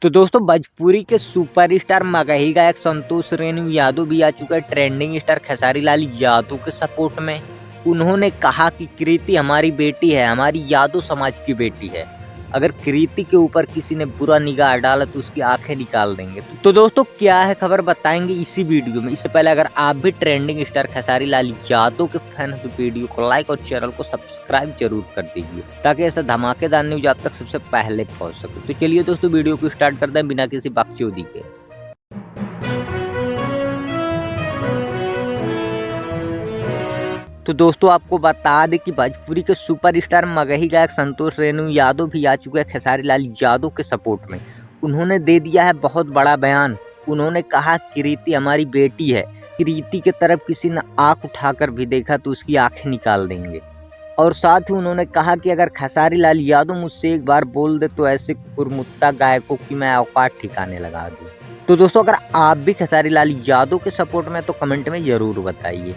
तो दोस्तों भोजपुरी के सुपरस्टार मगही गायक संतोष रेणु यादव भी आ चुका है ट्रेंडिंग स्टार खेसारी लाल यादव के सपोर्ट में। उन्होंने कहा कि कृति हमारी बेटी है, हमारी यादव समाज की बेटी है। अगर कृति के ऊपर किसी ने बुरा निगाह डाला तो उसकी आंखें निकाल देंगे। तो दोस्तों क्या है खबर बताएंगे इसी वीडियो में। इससे पहले अगर आप भी ट्रेंडिंग स्टार खेसारी लाल यादव के फैन हो तो वीडियो को लाइक और चैनल को सब्सक्राइब जरूर कर दीजिए ताकि ऐसा धमाकेदार न्यूज आप तक सबसे पहले पहुंच सके। तो चलिए दोस्तों वीडियो को स्टार्ट करते हैं बिना किसी बकचोदी के। तो दोस्तों आपको बता दें कि भोजपुरी के सुपरस्टार मगही गायक संतोष रेणु यादव भी आ चुके हैं खेसारी लाल यादव के सपोर्ट में। उन्होंने दे दिया है बहुत बड़ा बयान। उन्होंने कहा कृति हमारी बेटी है, कृति के तरफ किसी ने आंख उठाकर भी देखा तो उसकी आंखें निकाल देंगे। और साथ ही उन्होंने कहा कि अगर खेसारी लाल यादव मुझसे एक बार बोल दे तो ऐसे कुरमुत्ता गायकों की मैं औकात ठिकाने लगा दूं। तो दोस्तों अगर आप भी खेसारी लाल यादव के सपोर्ट में तो कमेंट में जरूर बताइए।